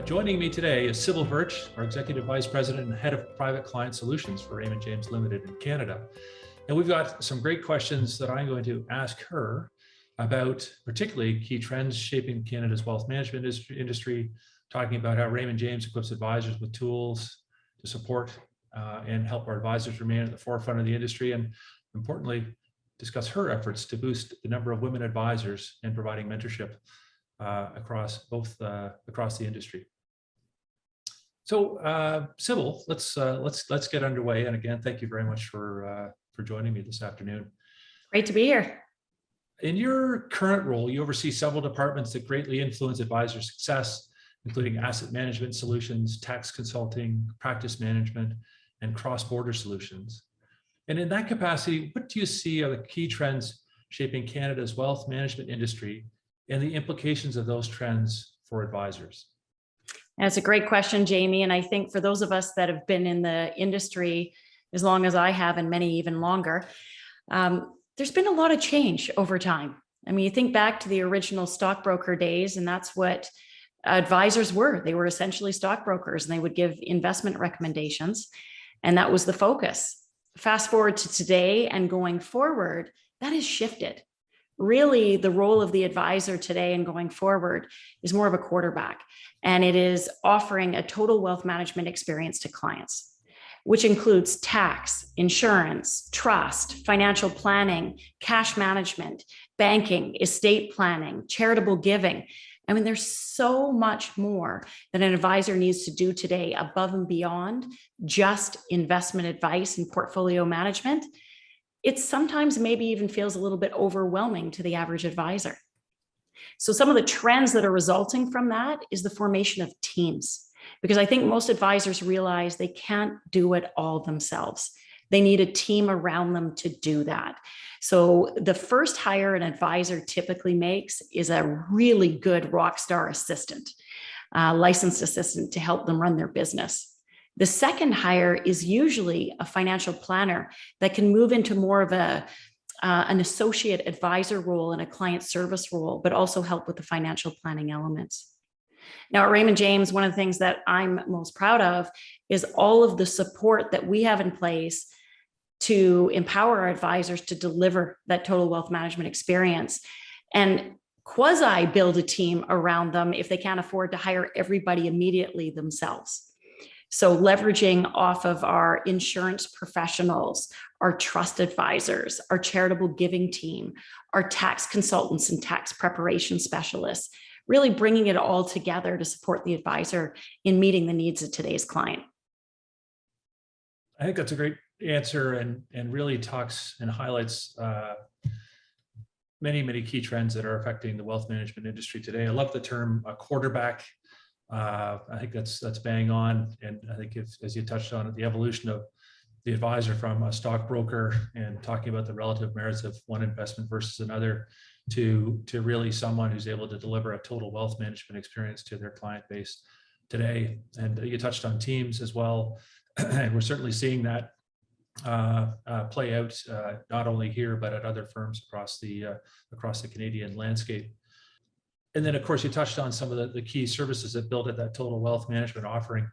Joining me today is Sybil Verch, our Executive Vice President and Head of Private Client Solutions for Raymond James Ltd in Canada. And we've got some great questions that I'm going to ask her about particularly key trends shaping Canada's wealth management industry, talking about how Raymond James equips advisors with tools to support and help our advisors remain at the forefront of the industry, and importantly, discuss her efforts to boost the number of women advisors and providing mentorship across the industry. So, Sybil, let's get underway. And again, thank you very much for joining me this afternoon. Great to be here. In your current role, you oversee several departments that greatly influence advisor success, including asset management solutions, tax consulting, practice management, and cross-border solutions. And in that capacity, what do you see are the key trends shaping Canada's wealth management industry and the implications of those trends for advisors? That's a great question, Jamie. And I think for those of us that have been in the industry as long as I have, and many even longer, there's been a lot of change over time. I mean, you think back to the original stockbroker days, and that's what advisors were. They were essentially stockbrokers, and they would give investment recommendations, and that was the focus. Fast forward to today and going forward, that has shifted. Really, the role of the advisor today and going forward is more of a quarterback, and it is offering a total wealth management experience to clients, which includes tax, insurance, trust, financial planning, cash management, banking, estate planning, charitable giving. I mean, there's so much more that an advisor needs to do today above and beyond just investment advice and portfolio management. It sometimes maybe even feels a little bit overwhelming to the average advisor. So some of the trends that are resulting from that is the formation of teams, because I think most advisors realize they can't do it all themselves. They need a team around them to do that. So the first hire an advisor typically makes is a really good rock star assistant, licensed assistant to help them run their business. The second hire is usually a financial planner that can move into more of an associate advisor role and a client service role, but also help with the financial planning elements. Now at Raymond James, one of the things that I'm most proud of is all of the support that we have in place to empower our advisors to deliver that total wealth management experience and quasi build a team around them if they can't afford to hire everybody immediately themselves. So leveraging off of our insurance professionals, our trust advisors, our charitable giving team, our tax consultants and tax preparation specialists, really bringing it all together to support the advisor in meeting the needs of today's client. I think that's a great answer and really talks and highlights many key trends that are affecting the wealth management industry today. I love the term quarterback. I think that's bang on. And I think as you touched on it, the evolution of the advisor from a stockbroker and talking about the relative merits of one investment versus another to really someone who's able to deliver a total wealth management experience to their client base today. And you touched on teams as well. And we're certainly seeing that play out not only here, but at other firms across the Canadian landscape. And then, of course, you touched on some of the key services that build at that total wealth management offering.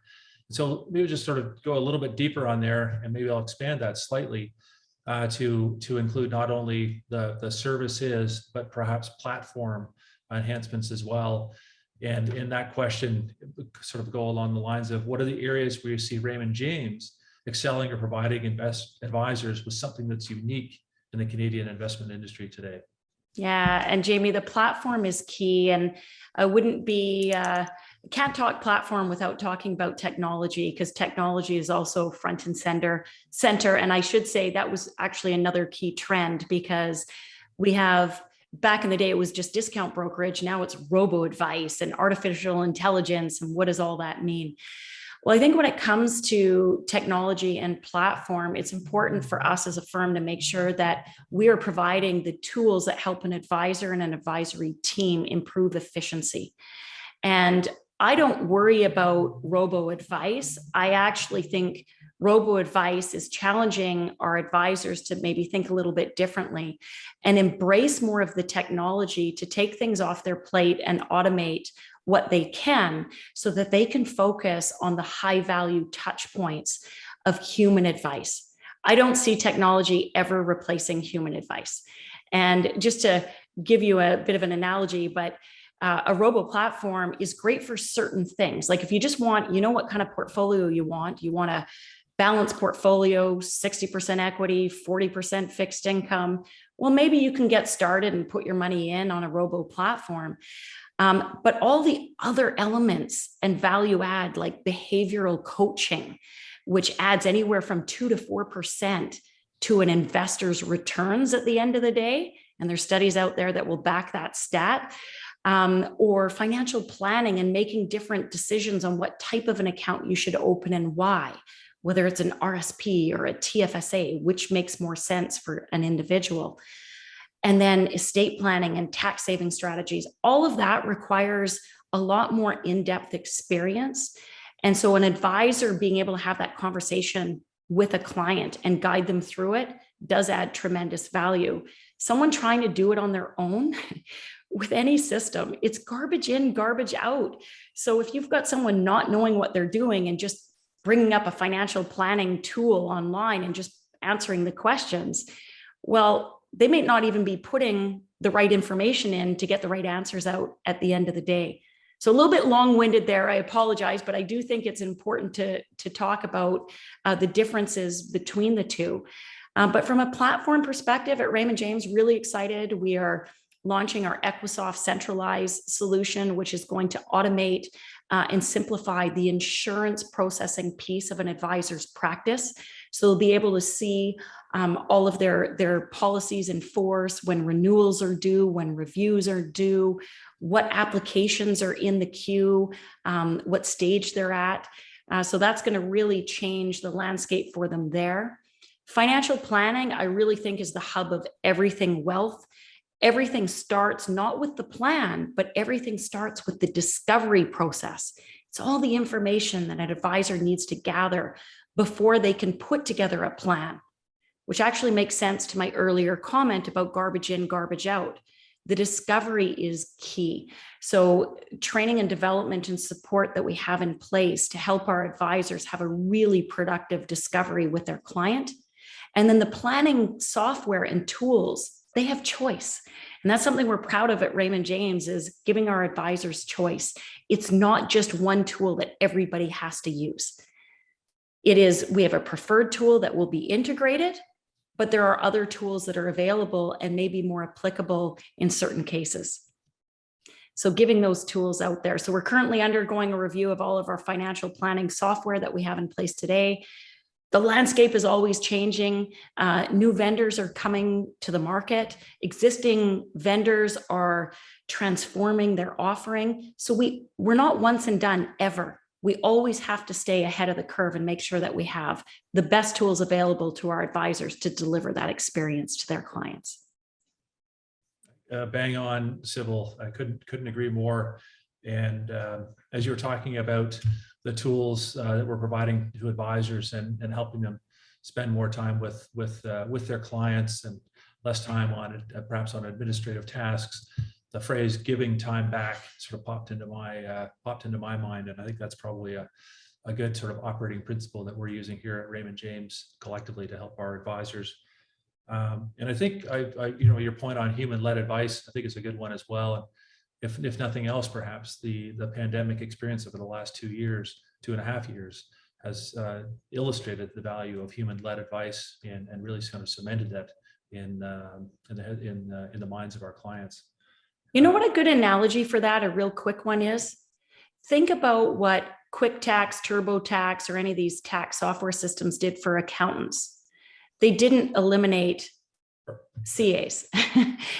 So maybe just sort of go a little bit deeper on there, and maybe I'll expand that slightly to include not only the services, but perhaps platform enhancements as well. And in that question, sort of go along the lines of what are the areas where you see Raymond James excelling or providing advisors with something that's unique in the Canadian investment industry today? Yeah, and Jamie, the platform is key, and I can't talk platform without talking about technology, because technology is also front and center. And I should say that was actually another key trend, because we have, back in the day, it was just discount brokerage. Now it's robo-advice and artificial intelligence. And what does all that mean? Well, I think when it comes to technology and platform, it's important for us as a firm to make sure that we are providing the tools that help an advisor and an advisory team improve efficiency. And I don't worry about robo-advice. I actually think robo-advice is challenging our advisors to maybe think a little bit differently and embrace more of the technology to take things off their plate and automate what they can so that they can focus on the high value touch points of human advice. I don't see technology ever replacing human advice. And just to give you a bit of an analogy, but a robo platform is great for certain things. Like if you just want, you know what kind of portfolio you want a balanced portfolio, 60% equity, 40% fixed income. Well, maybe you can get started and put your money in on a robo platform. But all the other elements and value add, like behavioral coaching, which adds anywhere from 2 to 4% to an investor's returns at the end of the day. And there's studies out there that will back that stat. Or financial planning and making different decisions on what type of an account you should open and why, whether it's an RSP or a TFSA, which makes more sense for an individual. And then estate planning and tax saving strategies, all of that requires a lot more in-depth experience. And so an advisor being able to have that conversation with a client and guide them through it does add tremendous value. Someone trying to do it on their own with any system, it's garbage in, garbage out. So if you've got someone not knowing what they're doing and just bringing up a financial planning tool online and just answering the questions, well, they may not even be putting the right information in to get the right answers out at the end of the day. So a little bit long-winded there, I apologize, but I do think it's important to talk about the differences between the two. But from a platform perspective at Raymond James, really excited. We are launching our Equisoft centralized solution, which is going to automate and simplify the insurance processing piece of an advisor's practice. So they'll be able to see all of their policies in force, when renewals are due, when reviews are due, what applications are in the queue, what stage they're at. So that's going to really change the landscape for them there. Financial planning, I really think, is the hub of everything wealth. Everything starts not with the plan, but everything starts with the discovery process. It's all the information that an advisor needs to gather before they can put together a plan, which actually makes sense to my earlier comment about garbage in, garbage out. The discovery is key. So training and development and support that we have in place to help our advisors have a really productive discovery with their client. And then the planning software and tools, they have choice. And that's something we're proud of at Raymond James, is giving our advisors choice. It's not just one tool that everybody has to use. It is, we have a preferred tool that will be integrated, but there are other tools that are available and may be more applicable in certain cases. So giving those tools out there. So we're currently undergoing a review of all of our financial planning software that we have in place today. The landscape is always changing. New vendors are coming to the market. Existing vendors are transforming their offering. So we're not once and done ever. We always have to stay ahead of the curve and make sure that we have the best tools available to our advisors to deliver that experience to their clients. Bang on, Sybil. I couldn't agree more. And as you were talking about the tools that we're providing to advisors and helping them spend more time with their clients and less time on it, perhaps on administrative tasks, the phrase "giving time back" sort of popped into my mind, and I think that's probably a good sort of operating principle that we're using here at Raymond James collectively to help our advisors. And I think your point on human-led advice, I think is a good one as well. If nothing else, perhaps the pandemic experience over the last 2.5 years, has illustrated the value of human-led advice and really kind of cemented that in the minds of our clients. You know what a good analogy for that, a real quick one is? Think about what QuickTax, TurboTax, or any of these tax software systems did for accountants. They didn't eliminate CAs.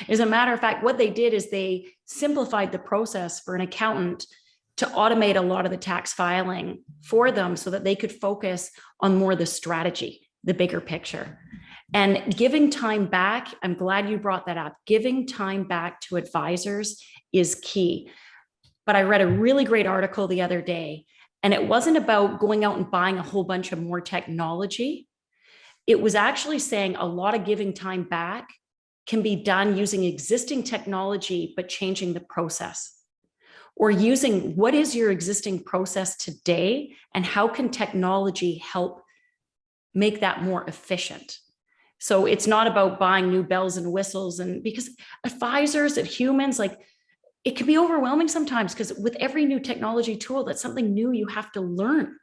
As a matter of fact, what they did is they simplified the process for an accountant to automate a lot of the tax filing for them so that they could focus on more the strategy, the bigger picture. And giving time back, I'm glad you brought that up. Giving time back to advisors is key. But I read a really great article the other day, and it wasn't about going out and buying a whole bunch of more technology. It was actually saying a lot of giving time back can be done using existing technology, but changing the process. or using what is your existing process today and how can technology help make that more efficient. So it's not about buying new bells and whistles, and because advisors and humans, like, it can be overwhelming sometimes, because with every new technology tool, that's something new you have to learn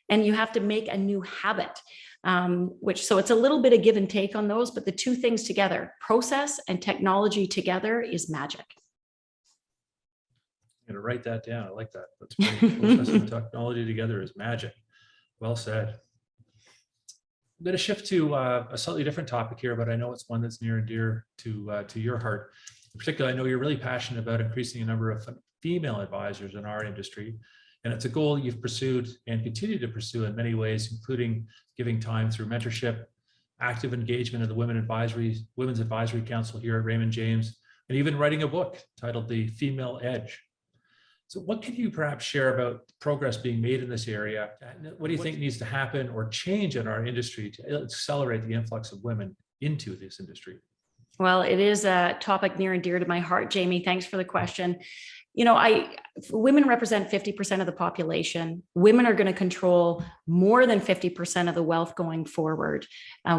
and you have to make a new habit. So it's a little bit of give and take on those, but the two things together, process and technology together, is magic. I'm going to write that down. I like that. That's great. Process and technology together is magic. Well said. I'm going to shift to a slightly different topic here, but I know it's one that's near and dear to your heart. In particular, I know you're really passionate about increasing the number of female advisors in our industry. And it's a goal you've pursued and continue to pursue in many ways, including giving time through mentorship, active engagement of the Women's Advisory Council here at Raymond James, and even writing a book titled The Female Edge. So what can you perhaps share about progress being made in this area? What do you think needs to happen or change in our industry to accelerate the influx of women into this industry? Well, it is a topic near and dear to my heart, Jamie. Thanks for the question. Women represent 50% of the population. Women are going to control more than 50% of the wealth going forward.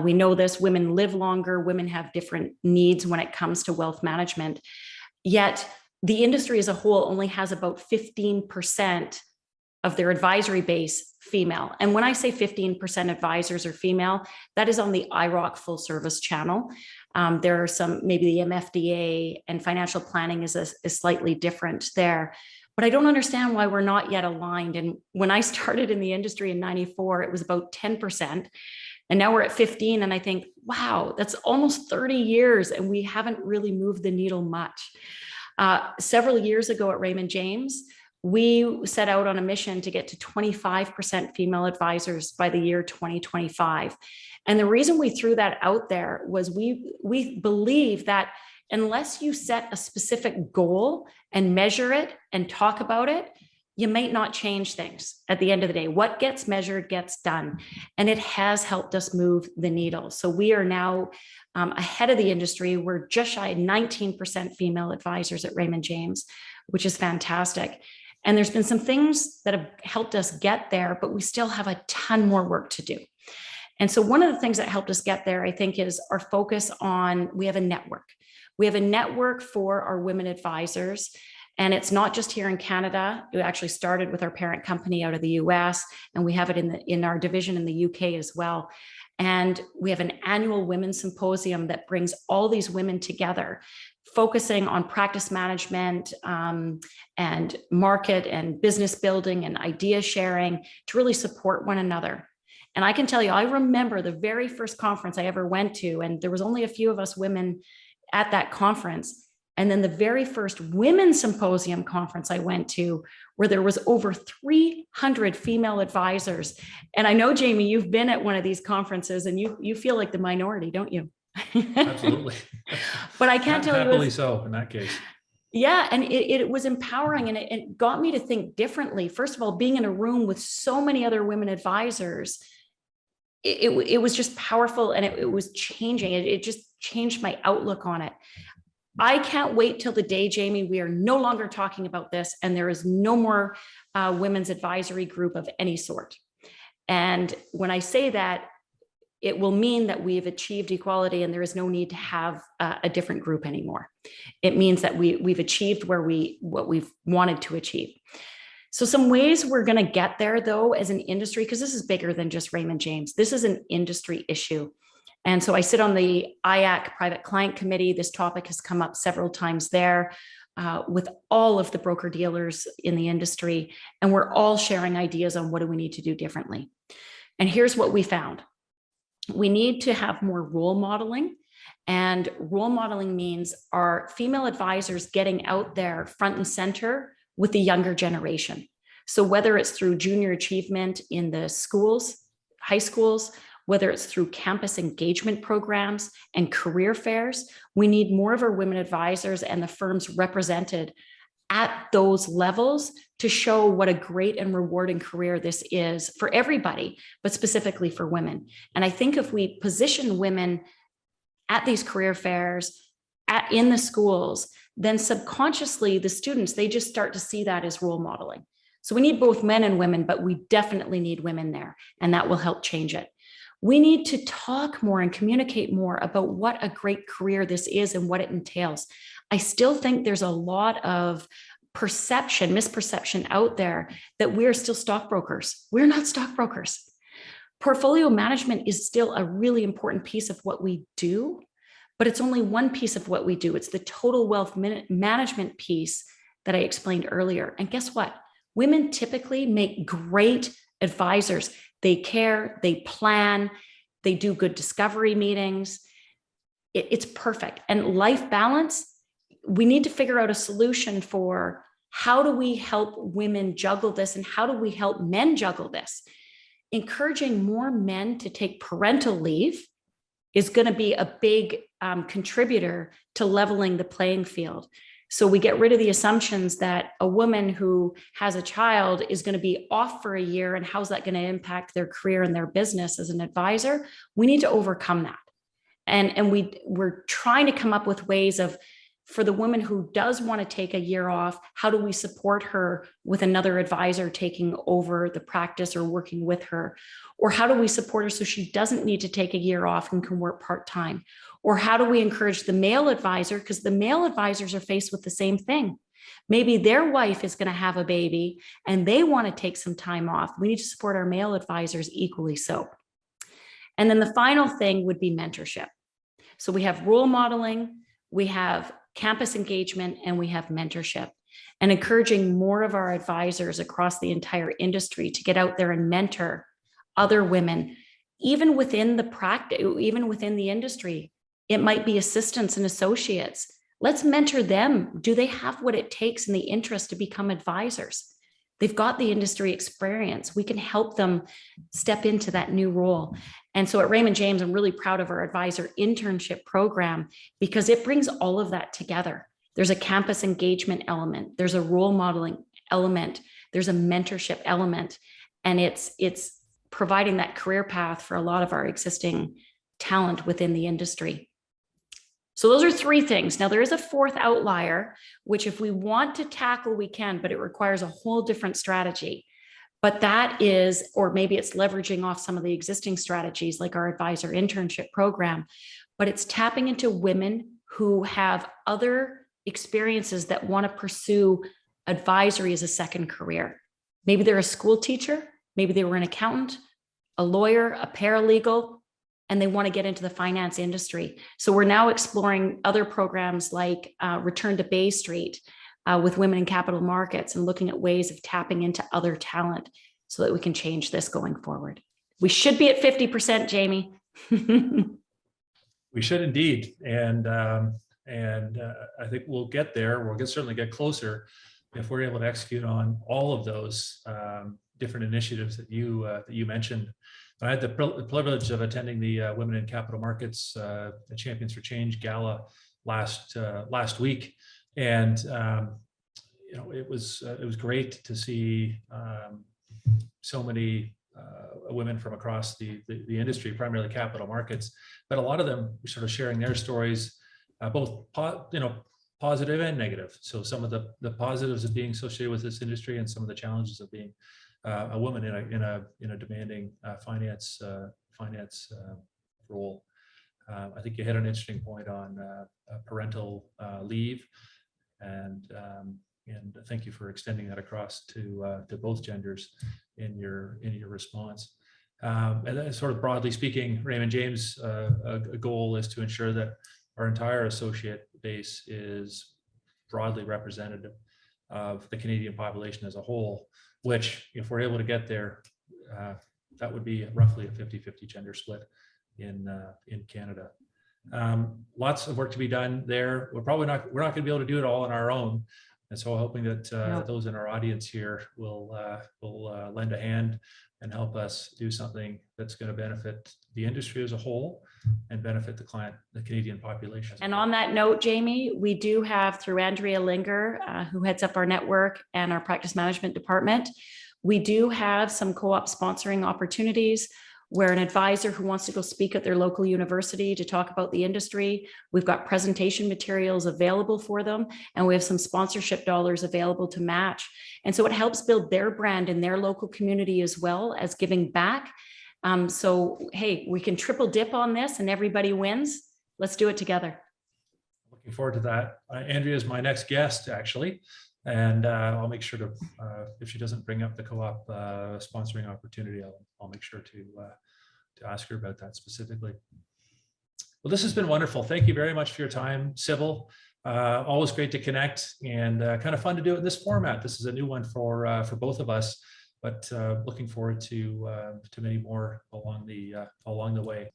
We know this. Women live longer. Women have different needs when it comes to wealth management. Yet the industry as a whole only has about 15% of their advisory base female. And when I say 15% advisors are female, that is on the IROC full service channel. There are some, maybe the MFDA and financial planning is slightly different there, but I don't understand why we're not yet aligned. And when I started in the industry in 94, it was about 10%. And now we're at 15. And I think, wow, that's almost 30 years. And we haven't really moved the needle much. Several years ago at Raymond James, we set out on a mission to get to 25% female advisors by the year 2025. And the reason we threw that out there was we believe that unless you set a specific goal and measure it and talk about it, you might not change things at the end of the day. What gets measured gets done. And it has helped us move the needle. So we are now ahead of the industry. We're just shy of 19% female advisors at Raymond James, which is fantastic. And there's been some things that have helped us get there, but we still have a ton more work to do. And so one of the things that helped us get there, I think, is our focus on, we have a network. We have a network for our women advisors. And it's not just here in Canada. It actually started with our parent company out of the US, and we have it in our division in the UK as well. And we have an annual women's symposium that brings all these women together, focusing on practice management and market and business building and idea sharing to really support one another. And I can tell you, I remember the very first conference I ever went to, and there was only a few of us women at that conference. And then the very first women's symposium conference I went to, where there was over 300 female advisors. And I know, Jamie, you've been at one of these conferences and you feel like the minority, don't you? Absolutely. But I can't tell you. Happily so in that case. Yeah, and it was empowering, and it got me to think differently. First of all, being in a room with so many other women advisors, it was just powerful, and it was changing. It just changed my outlook on it. I can't wait till the day, Jamie, we are no longer talking about this and there is no more women's advisory group of any sort. And when I say that, it will mean that we have achieved equality and there is no need to have a different group anymore. It means that we've achieved what we've wanted to achieve. So some ways we're going to get there, though, as an industry, because this is bigger than just Raymond James. This is an industry issue. And so I sit on the IAC Private Client Committee. This topic has come up several times there with all of the broker dealers in the industry. And we're all sharing ideas on what do we need to do differently. And here's what we found. We need to have more role modeling. And role modeling means our female advisors getting out there front and center with the younger generation. So whether it's through junior achievement in the schools, high schools, whether it's through campus engagement programs and career fairs, we need more of our women advisors and the firms represented at those levels to show what a great and rewarding career this is for everybody, but specifically for women. And I think if we position women at these career fairs, in the schools, then subconsciously the students, they just start to see that as role modeling. So we need both men and women, but we definitely need women there, and that will help change it. We need to talk more and communicate more about what a great career this is and what it entails. I still think there's a lot of misperception out there that we're still stockbrokers. We're not stockbrokers. Portfolio management is still a really important piece of what we do, but it's only one piece of what we do. It's the total wealth management piece that I explained earlier. And guess what? Women typically make great advisors. They care, they plan, they do good discovery meetings. It's perfect. And life balance, we need to figure out a solution for how do we help women juggle this and how do we help men juggle this? Encouraging more men to take parental leave is going to be a big contributor to leveling the playing field. So we get rid of the assumptions that a woman who has a child is going to be off for a year and how's that going to impact their career and their business as an advisor. We need to overcome that. And we're trying to come up with ways of, for the woman who does want to take a year off, how do we support her with another advisor taking over the practice or working with her? Or how do we support her so she doesn't need to take a year off and can work part-time? Or how do we encourage the male advisor? Because the male advisors are faced with the same thing. Maybe their wife is going to have a baby and they want to take some time off. We need to support our male advisors equally so. And then the final thing would be mentorship. So we have role modeling, we have campus engagement, and we have mentorship, and encouraging more of our advisors across the entire industry to get out there and mentor other women, even within the practice, even within the industry. It might be assistants and associates. Let's mentor them. Do they have what it takes and the interest to become advisors? They've got the industry experience. We can help them step into that new role. And so at Raymond James, I'm really proud of our advisor internship program because it brings all of that together. There's a campus engagement element. There's a role modeling element. There's a mentorship element. And it's providing that career path for a lot of our existing talent within the industry. So those are three things. Now there is a fourth outlier, which if we want to tackle, we can, but it requires a whole different strategy. But that is, or maybe it's leveraging off some of the existing strategies like our advisor internship program, but it's tapping into women who have other experiences that want to pursue advisory as a second career. Maybe they're a school teacher, maybe they were an accountant, a lawyer, a paralegal, and they want to get into the finance industry. So we're now exploring other programs like Return to Bay Street with women in capital markets and looking at ways of tapping into other talent so that we can change this going forward. We should be at 50%, Jamie. We should indeed. And I think we'll get there. We'll certainly get closer if we're able to execute on all of those different initiatives that you mentioned. I had the privilege of attending the Women in Capital Markets the Champions for Change Gala last week, and it was great to see so many women from across the industry, primarily capital markets, but a lot of them sort of sharing their stories, both positive and negative. So some of the positives of being associated with this industry, and some of the challenges of being a woman in a demanding finance role. I think you hit an interesting point on parental leave, and thank you for extending that across to both genders in your response. And then, sort of broadly speaking, Raymond James, a goal is to ensure that our entire associate base is broadly representative of the Canadian population as a whole, which, if we're able to get there, that would be roughly a 50-50 gender split in Canada. Lots of work to be done there. We're not going to be able to do it all on our own, and so hoping that those in our audience here will lend a hand and help us do something that's going to benefit the industry as a whole and benefit the Canadian population. And on that note, Jamie, we do have, through Andrea Linger, who heads up our network and our practice management department, we do have some co-op sponsoring opportunities. where an advisor who wants to go speak at their local university to talk about the industry, we've got presentation materials available for them, and we have some sponsorship dollars available to match. And so it helps build their brand in their local community as well as giving back. So, hey, we can triple dip on this and everybody wins. Let's do it together. Looking forward to that. Andrea is my next guest, actually. And I'll make sure to, if she doesn't bring up the co-op sponsoring opportunity, I'll make sure to ask her about that specifically. Well, this has been wonderful. Thank you very much for your time, Sybil. Always great to connect, and kind of fun to do it in this format. This is a new one for both of us, but looking forward to many more along the way.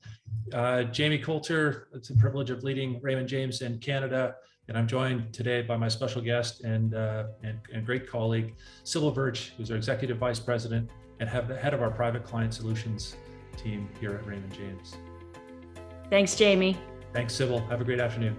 Jamie Coulter, it's a privilege of leading Raymond James in Canada. And I'm joined today by my special guest and great colleague, Sybil Verch, who's our Executive Vice President and head of our Private Client Solutions team here at Raymond James. Thanks, Jamie. Thanks, Sybil. Have a great afternoon.